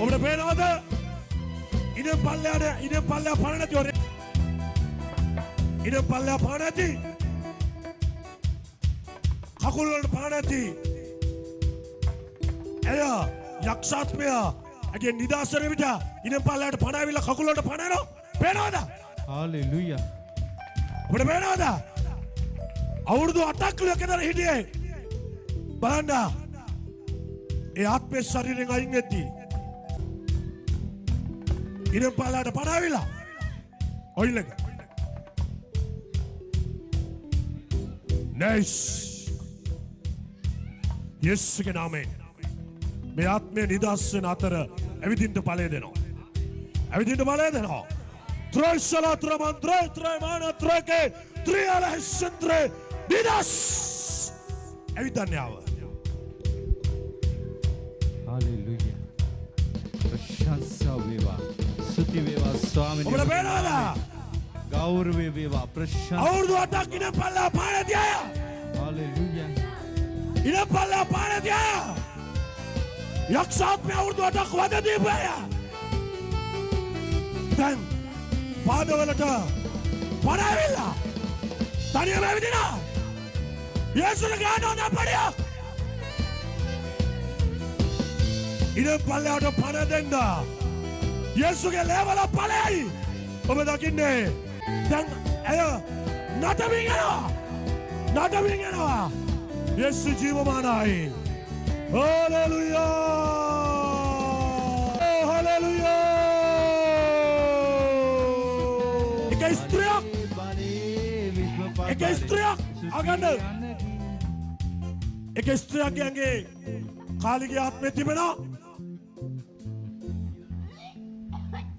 ඔබට පේනවද? ඉන පල්ලෙහා පණ නැති ඔරේ. ඉන පල්ලෙහා පණ නැති. කකුල් වලට පණ නැති. එය යක්ෂාත්මයා අගේ නිදාසර විට ඉන පල්ලෙහාට පණ ආවිලා කකුල් වලට පණ යනවා. පේනවද? හාලෙලූයා. ඔබට පේනවද? අවුරුදු 8ක් ලකදර හිටියේ. බලන්න. ඒ ආත්මේ ශරීරයෙන් අයින් වෙද්දී ඉන පල්ලෙහාට පණ ආවිලා ඔයිලක. නයිස්. යේසුගේ නාමයෙන් මේ ආත්මය නිදහස් වෙන අතර ඇවිදින්න ඵලය දෙනවා. ඇවිදින්න ඵලය දෙනවා. ත්‍රයිසලා ත්‍රමන්ත්‍රය ත්‍රයමාන ත්‍රකේ ත්‍රියල හිස්සන්ත්‍රේ නිදහස්. ඇවිදන්න යාව. හාලෙලූයා. ප්‍රශංසා වේවා. ස්තුති වේවා ස්වාමීනි. ඔබට පේනවද? ගෞරවය වේවා ප්‍රශංසා. අවුරුදු 8ක් ඉන පල්ලෙහා පාන තියා. හාලෙලූයා. ඉන පල්ලෙහා පාන තියා. යක්ෂාත්මය අවුරුදු 8ක් වද දීපය. දැන් පාදවලට පණ ඇවිල්ලා තනියම ඇවිදිනා. යේසුගේ ගානෝ නපඩියක්. ඉන පල්ලෙහාට පණ දෙන්න. යේසුගේ ලේවල ඵලයි. ඔබ දකින්නේ දැන් ඇය නටමින් යනවා. නටමින් යනවා. යේසු ජීවමානයි. හalleluya. හalleluya. එක ස්ත්‍රියක් අගන්න. එක ස්ත්‍රියක්ගේ කාලිගේ ආත්මය තිබෙනවා.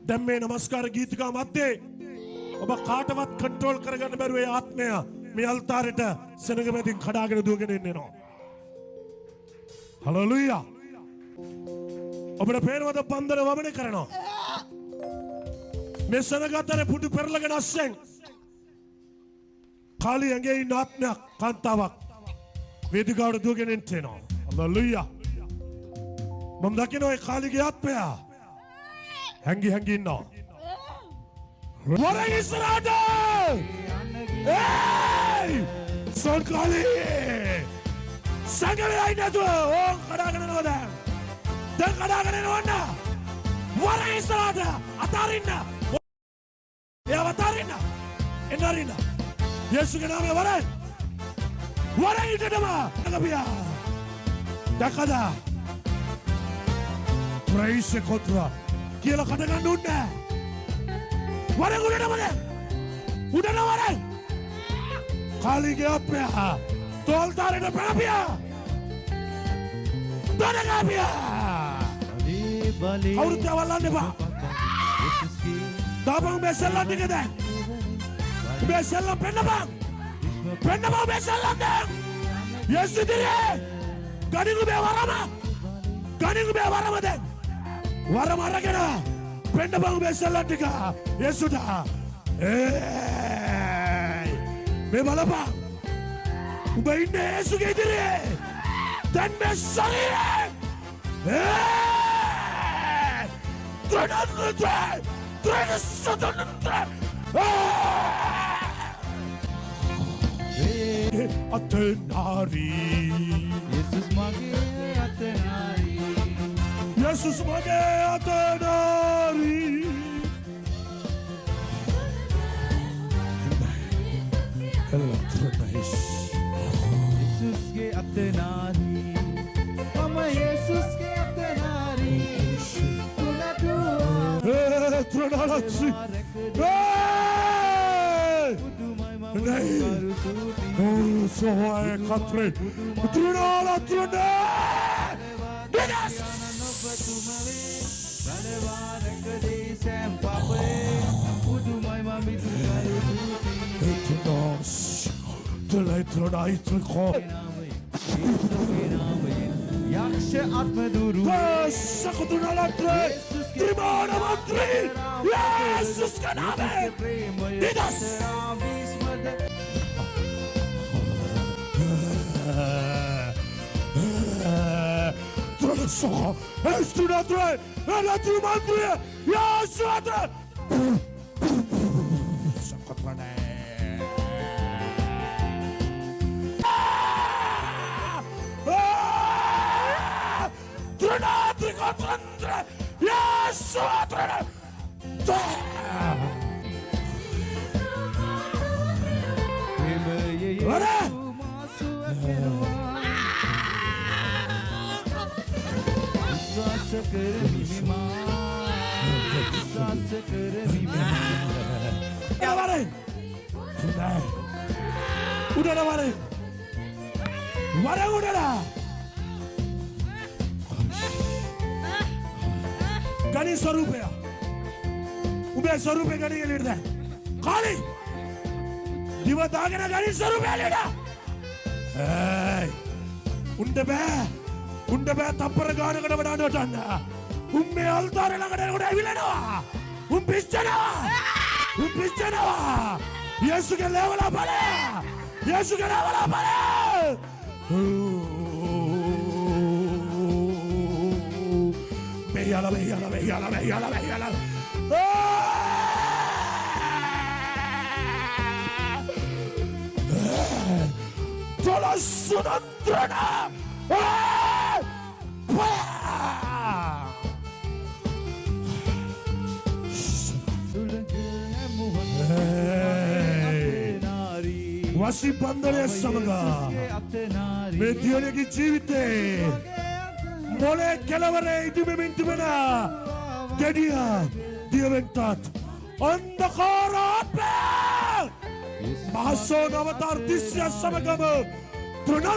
දැන් මේ නමස්කාර ගීතිකා මැද්දේ ඔබ කාටවත් කන්ට්‍රෝල් කරගන්න බැරුව ඒ ආත්මය මේ අල්තාරෙට සෙනඟ මැදින් කඩාගෙන දුවගෙන එනවා. හලෙලූයා. ඔබට පේනවද බන්දර වමනය කරනවා. මේ සෙනඟ අතරේ පුඩු පෙරලගෙන අස්සෙන් කාලී ඇඟේ ඉන්න ආත්මයක් කාන්තාවක් වේදිකාවට දුවගෙන එනවා. හලෙලූයා. මම දකිනවා ඒ කාලීගේ ආත්මය හැංගි ඉන්නවා. වරන් ඉස්සරහට! ඒයි! සොන්කාලී! සංගමලා ඉන්නතු! ඕන් කඩාගෙන යනවා දැන්. දැන් කඩාගෙන යනවන්න! වරන් ඉස්සරහට! අතාරින්න! එයාව අතාරින්න! එන්න අරින්න! යේසුගේ නාමයෙන් වරන්! වරන් ඉන්නටම! නගපියා! දැකද? ප්‍රයිස් කොත්වා! කියලා කට ගන්න උන්නේ. වරන් උඩට වරන්. උඩට වරන්. කාලීගේ ආත්මය තෝල්තාරේට පැනපියා. දනගාපියා. කවුරුත් අවල්ලන්න එපා. දාපන් මේ සෙල්ලම් ටික දැන්. මේ සෙල්ලම් පෙන්නපන්. පෙන්නපන් මේ සෙල්ලම් දැන්. යේසු දිනේ. ගණිගු මේ වරම. ගණිගු මේ වරම දැන්. වරම අරගෙන පෙන්න බං මේ සෙල්ලම් ටික යේසුට. ඒයි මේ බලපන්. උඹ ඉන්නේ යේසුගේ ඉදිරියේ. දැන් මේ ශරීරේ. ඒයි අතනාරි. යේසුස් මගේ අතනාරි. Jesus mage atanari. Electronize. Jesus ge atanari. Mama Jesus ge atanari. Tulatu. Electronize. Hey! Oh, so I can't. Trunala. Yes! යක්ෂ ආත්මදුරු සකුතුනලත්‍රේ ත්‍රිමාණ මන්ත්‍රී යේසුස් නාමයෙන් නිදහස්. Soko. Estunatre. Elatri mandri. Yasuatre. Sokotrane. Trinatri kotrandre. Yasuatre. ප්‍රේමයේ වර. මාසුව කෙරුවා විශ්වාස කරමි මෙමා විශ්වාස කරමි මෙමා Vare. Udara vare. Vare udara. Gani swarupaya. Ube swarupe gani elida. Kali. Diva dagena gani swarupaya elida. Hey. Unde be tappara gana kada vada donna. Umme altare lagada kuda evilanawa. Pichanawa. Yesu ke level up ale. Yesu ke level up ale. Beyala. Tola sunandrana. Wasi bandare samaga. Medione ki jivite. Mole kelavare idumemena. Gedia diaventat. Andakarape. Mahason avatar disya samagama. Drana.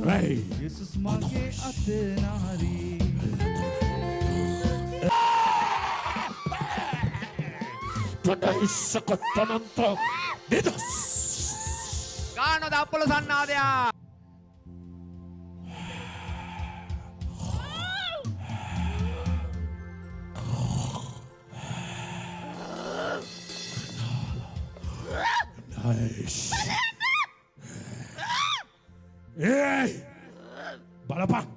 Hey. යේසුස් මගේ අතනාරි Tanda issakotananto. Didos. ගානොද අපොල සන්නාදයා Nice. Hey. Balapang.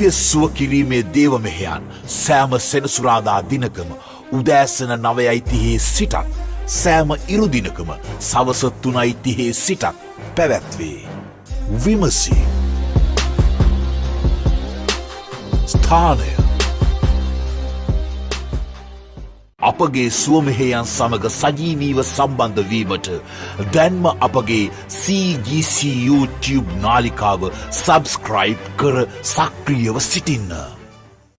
දිව්‍ය සුව කිරීමේ දේව මෙහෙයන් සෑම සෙනසුරාදා දිනකම උදෑසන 9:30 සිටත් සෑම ඉරුදිනකම සවස 3:30 සිටත් පැවැත්වේ. විමසි. ස්ථානය අපගේ සුවමෙහෙයන් සමග සජීවීව සම්බන්ධ වීමට දැන්ම අපගේ CGC YouTube නාලිකාව සබස්ක්‍රයිබ් කර සක්‍රියව සිටින්න.